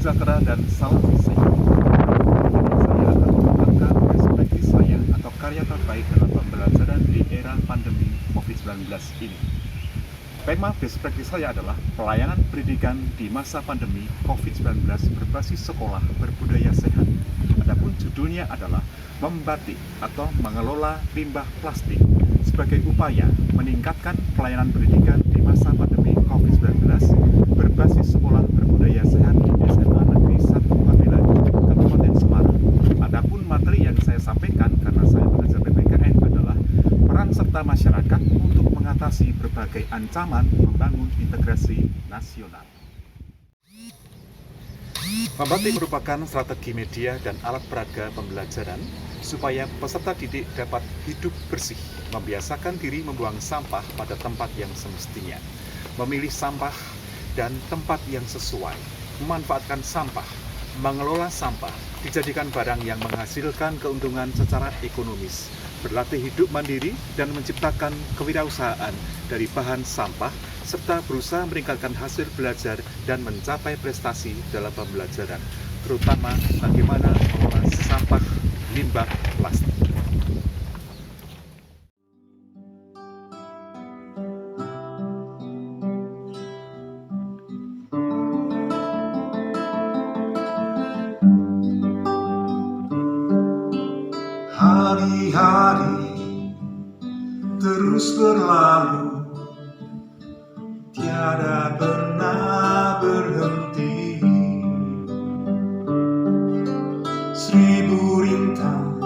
sejahtera dan salam sehat. Saya akan mengungkapkan best practice saya atau karya terbaik dalam pembelajaran di era pandemi COVID-19 ini. Tema best practice saya adalah pelayanan pendidikan di masa pandemi COVID-19 berbasis sekolah berbudaya sehat. Adapun judulnya adalah membatik atau mengelola limbah plastik sebagai upaya meningkatkan pelayanan pendidikan di masa pandemi COVID-19 berbasis sekolah berbudaya sehat di SMA Negeri 1 Pabelan, Kabupaten Semarang. Adapun materi yang saya sampaikan karena saya mengajar PPKN adalah peran serta masyarakat untuk mengatasi berbagai ancaman membangun integrasi nasional. Membatik merupakan strategi media dan alat peraga pembelajaran supaya peserta didik dapat hidup bersih, membiasakan diri membuang sampah pada tempat yang semestinya, memilih sampah dan tempat yang sesuai, memanfaatkan sampah, mengelola sampah, dijadikan barang yang menghasilkan keuntungan secara ekonomis, berlatih hidup mandiri dan menciptakan kewirausahaan dari bahan sampah, serta berusaha meningkatkan hasil belajar dan mencapai prestasi dalam pembelajaran, terutama bagaimana mengolah sampah limbah plastik. Hari-hari terus berlalu, tiada pernah berhenti. Seribu rintang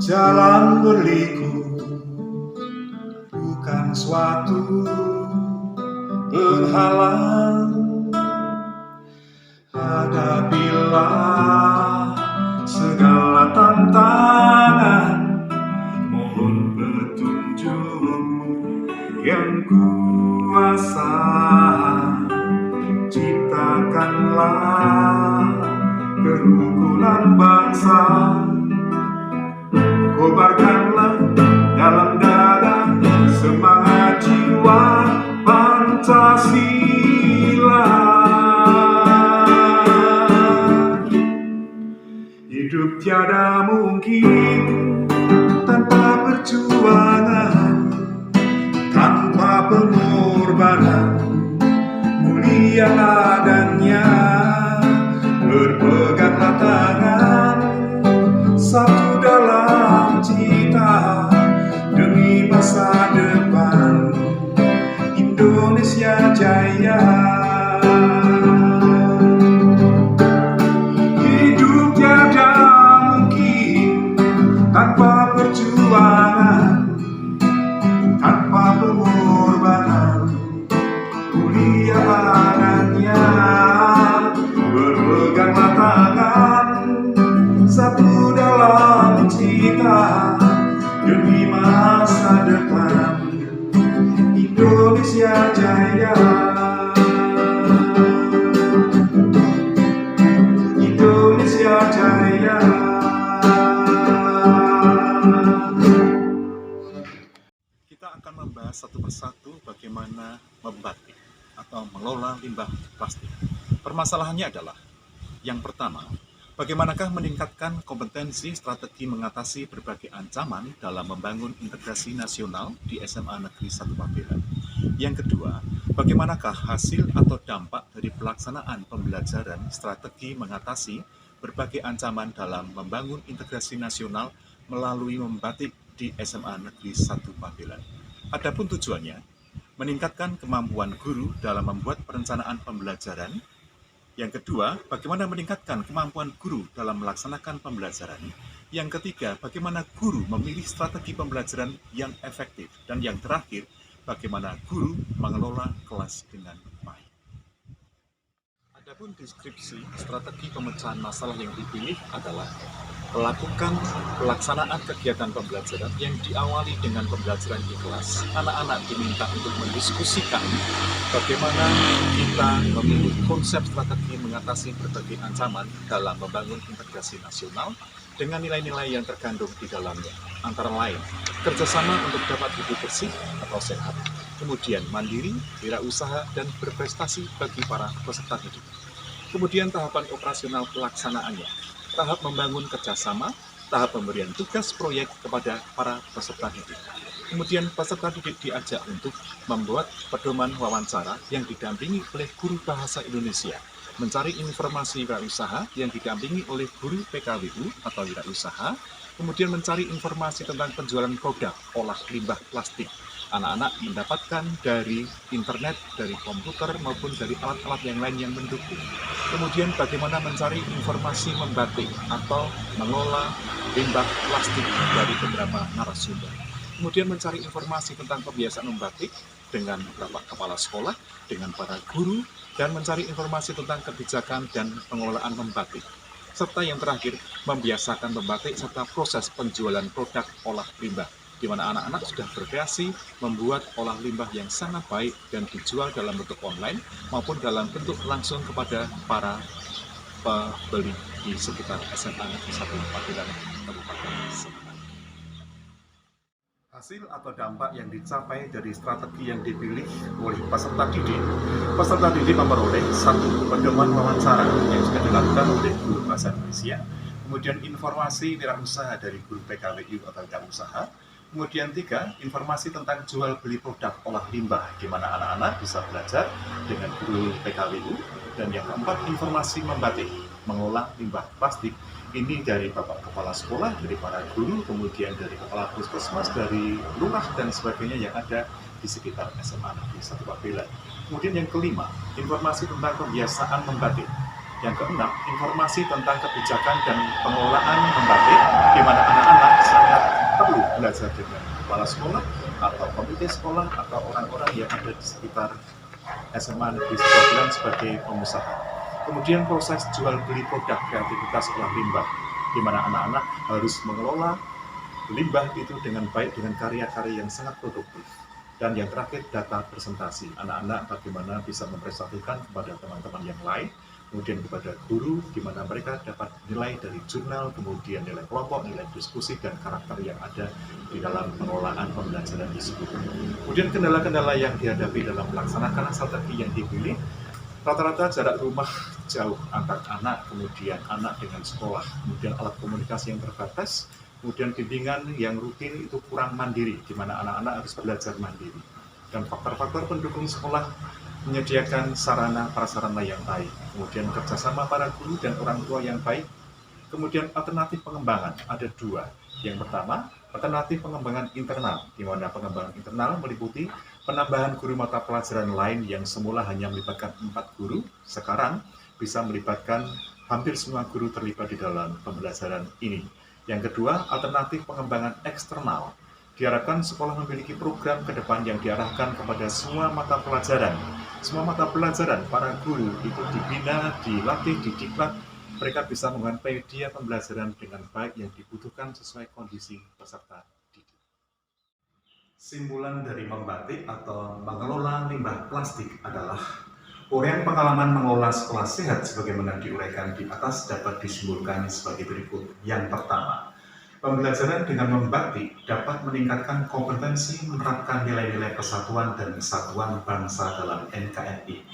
jalan berliku, bukan suatu penghalang. Hadapilah segala tantangan, mohon petunjukmu yang kuasa. Ciptakanlah kerukunan bangsa, kobarkanlah dalam dada semangat jiwa Pancasila. Hidup tiada mungkin tanpa perjuangan, tanpa pengorbanan, mulia adanya. Berpeganglah tangan, satu dalam cita, demi masa depan Indonesia Jaya. Hidup tiada mungkin tanpa perjuangan, tanpa pengorbanan, mulia adanya. Berpeganglah tangan, satu dalam cita, demi masa depan Indonesia Jaya. Indonesia Jaya. Kita akan membahas satu persatu bagaimana membatik atau mengelola limbah plastik. Permasalahannya adalah, yang pertama, bagaimanakah meningkatkan kompetensi strategi mengatasi berbagai ancaman dalam membangun integrasi nasional di SMA Negeri 1 Pabelan. Yang kedua, bagaimanakah hasil atau dampak dari pelaksanaan pembelajaran strategi mengatasi berbagai ancaman dalam membangun integrasi nasional melalui membatik di SMA Negeri 1 Pabelan. Adapun tujuannya, meningkatkan kemampuan guru dalam membuat perencanaan pembelajaran. Yang kedua, bagaimana meningkatkan kemampuan guru dalam melaksanakan pembelajaran. Yang ketiga, bagaimana guru memilih strategi pembelajaran yang efektif. Dan yang terakhir, bagaimana guru mengelola kelas dengan baik. Adapun deskripsi strategi pemecahan masalah yang dipilih adalah melakukan pelaksanaan kegiatan pembelajaran yang diawali dengan pembelajaran di kelas. Anak-anak diminta untuk mendiskusikan bagaimana kita memilih konsep strategi mengatasi berbagai ancaman dalam membangun integrasi nasional dengan nilai-nilai yang terkandung di dalamnya. Antara lain, kerjasama untuk dapat hidup bersih atau sehat, kemudian mandiri, wirausaha, dan berprestasi bagi para peserta didik. Kemudian tahapan operasional pelaksanaannya, tahap membangun kerjasama, tahap pemberian tugas proyek kepada para peserta didik. Kemudian peserta didik diajak untuk membuat pedoman wawancara yang didampingi oleh guru bahasa Indonesia, mencari informasi wirausaha yang didampingi oleh guru PKWU atau wirausaha, kemudian mencari informasi tentang penjualan produk olah limbah plastik. Anak-anak mendapatkan dari internet, dari komputer, maupun dari alat-alat yang lain yang mendukung. Kemudian bagaimana mencari informasi membatik atau mengolah limbah plastik dari beberapa narasumber. Kemudian mencari informasi tentang kebiasaan membatik dengan beberapa kepala sekolah, dengan para guru, dan mencari informasi tentang kebijakan dan pengelolaan membatik. Serta yang terakhir, membiasakan membatik serta proses penjualan produk olah limbah, di mana anak-anak sudah berkreasi membuat olah limbah yang sangat baik dan dijual dalam bentuk online maupun dalam bentuk langsung kepada para pembeli di sekitar SMA Negeri 1 Pagelan, Kabupaten Semarang. Hasil atau dampak yang dicapai dari strategi yang dipilih oleh peserta didik memperoleh satu pedoman wawancara yang sudah dilakukan oleh guru bahasa Indonesia, kemudian informasi wirausaha dari guru PKWU atau wirausaha, kemudian 3, informasi tentang jual beli produk olah limbah, di mana anak-anak bisa belajar dengan guru PKWU, dan yang keempat, informasi membatik, mengolah limbah plastik. Ini dari Bapak Kepala Sekolah, dari para guru, kemudian dari Kepala Puskesmas, dari lurah dan sebagainya yang ada di sekitar SMA Negeri 1 Pagelan. Kemudian yang kelima, informasi tentang kebiasaan membatik. Yang keenam, informasi tentang kebijakan dan pengelolaan membatik, di mana anak-anak sangat perlu belajar dengan kepala sekolah atau komite sekolah atau orang-orang yang ada di sekitar SMA Negeri 1 Pagelan sebagai pengusaha. Kemudian proses jual beli produk kreativitas olah limbah, di mana anak-anak harus mengelola limbah itu dengan baik dengan karya-karya yang sangat produktif. Dan yang terakhir, data presentasi. Anak-anak bagaimana bisa mempresentasikan kepada teman-teman yang lain, kemudian kepada guru, di mana mereka dapat nilai dari jurnal, kemudian nilai kelompok, nilai diskusi, dan karakter yang ada di dalam pengelolaan pembelajaran tersebut. Kemudian kendala-kendala yang dihadapi dalam melaksanakan strategi yang dipilih, rata-rata jarak rumah jauh antar anak, kemudian anak dengan sekolah, kemudian alat komunikasi yang terbatas, kemudian bimbingan yang rutin itu kurang mandiri, di mana anak-anak harus belajar mandiri. Dan faktor-faktor pendukung sekolah menyediakan sarana prasarana yang baik, kemudian kerjasama para guru dan orang tua yang baik, kemudian alternatif pengembangan ada 2. Yang pertama, alternatif pengembangan internal, di mana pengembangan internal meliputi penambahan guru mata pelajaran lain yang semula hanya melibatkan 4 guru, sekarang bisa melibatkan hampir semua guru terlibat di dalam pembelajaran ini. Yang kedua, alternatif pengembangan eksternal. Diharapkan sekolah memiliki program ke depan yang diarahkan kepada semua mata pelajaran. Semua mata pelajaran, para guru itu dibina, dilatih, didiklat, mereka bisa menggunakan media pembelajaran dengan baik yang dibutuhkan sesuai kondisi peserta didik. Simpulan dari membatik atau mengelola limbah plastik adalah uraian pengalaman mengelola sekolah sehat sebagaimana diuraikan di atas dapat disimpulkan sebagai berikut. Yang pertama, pembelajaran dengan membatik dapat meningkatkan kompetensi menerapkan nilai-nilai persatuan dan kesatuan bangsa dalam NKRI.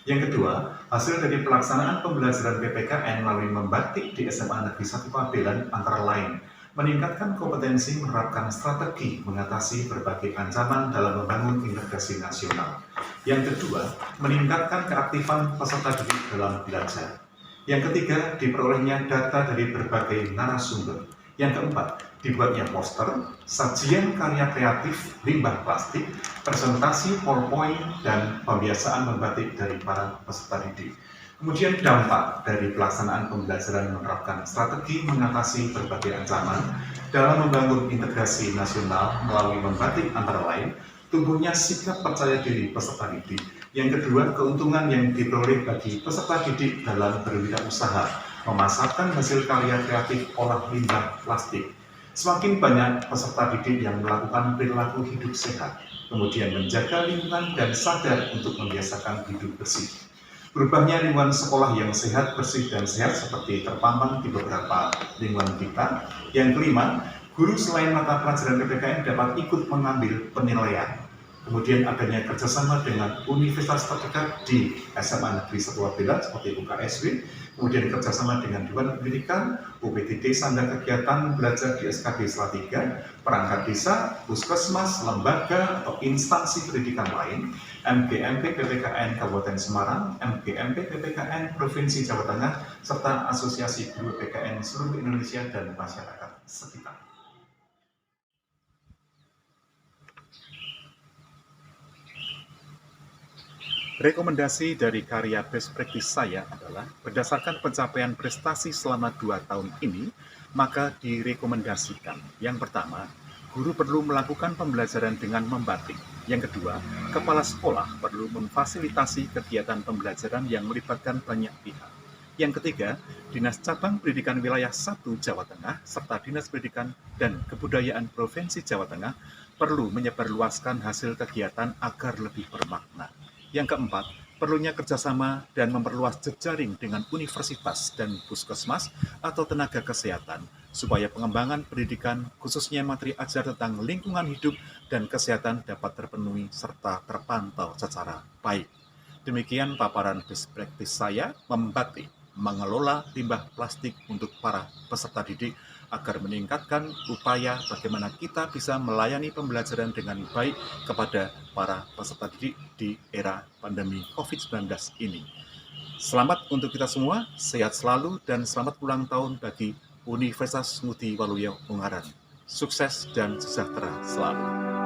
Yang kedua, hasil dari pelaksanaan pembelajaran PPKN melalui membatik di SMA Negeri 1 Pagelan antara lain meningkatkan kompetensi menerapkan strategi mengatasi berbagai ancaman dalam membangun integrasi nasional. Yang kedua, meningkatkan keaktifan peserta didik dalam belajar. Yang ketiga, diperolehnya data dari berbagai narasumber. Yang keempat, dibuatnya poster, sajian karya kreatif limbah plastik, presentasi PowerPoint, dan pembiasaan membatik dari para peserta didik. Kemudian dampak dari pelaksanaan pembelajaran menerapkan strategi mengatasi berbagai ancaman dalam membangun integrasi nasional melalui membatik antara lain, tumbuhnya sikap percaya diri peserta didik. Yang kedua, keuntungan yang diperoleh bagi peserta didik dalam berwirausaha, memasarkan hasil karya kreatif olah limbah plastik. Semakin banyak peserta didik yang melakukan perilaku hidup sehat, kemudian menjaga lingkungan dan sadar untuk membiasakan hidup bersih. Berubahnya lingkungan sekolah yang sehat, bersih, dan sehat seperti terpampang di beberapa lingkungan kita. Yang kelima, guru selain mata pelajaran PPKN dapat ikut mengambil penilaian. kemudian adanya kerjasama dengan universitas terdekat di SMA Negeri 1 Wabela seperti UKSW, kemudian kerjasama dengan Dewan Pendidikan, UPTD, Sanggar Kegiatan Belajar di SKB Salatiga, perangkat desa, puskesmas, lembaga atau instansi pendidikan lain, MGMP PPKN Kabupaten Semarang, MGMP PPKN Provinsi Jawa Tengah, serta Asosiasi Guru PPKN seluruh Indonesia dan masyarakat sekitar. Rekomendasi dari karya best practice saya adalah berdasarkan pencapaian prestasi selama 2 tahun ini, maka direkomendasikan. Yang pertama, guru perlu melakukan pembelajaran dengan membatik. Yang kedua, kepala sekolah perlu memfasilitasi kegiatan pembelajaran yang melibatkan banyak pihak. Yang ketiga, Dinas Cabang Pendidikan Wilayah 1 Jawa Tengah serta Dinas Pendidikan dan Kebudayaan Provinsi Jawa Tengah perlu menyebarluaskan hasil kegiatan agar lebih bermakna. Yang keempat, perlunya kerjasama dan memperluas jejaring dengan universitas dan puskesmas atau tenaga kesehatan, supaya pengembangan pendidikan, khususnya materi ajar tentang lingkungan hidup dan kesehatan dapat terpenuhi serta terpantau secara baik. Demikian paparan best practice saya membatik mengelola limbah plastik untuk para peserta didik agar meningkatkan upaya bagaimana kita bisa melayani pembelajaran dengan baik kepada para peserta didik di era pandemi COVID-19 ini. Selamat untuk kita semua, sehat selalu dan selamat ulang tahun bagi Universitas Ngudi Waluyo Ungaran. Sukses dan sejahtera selalu.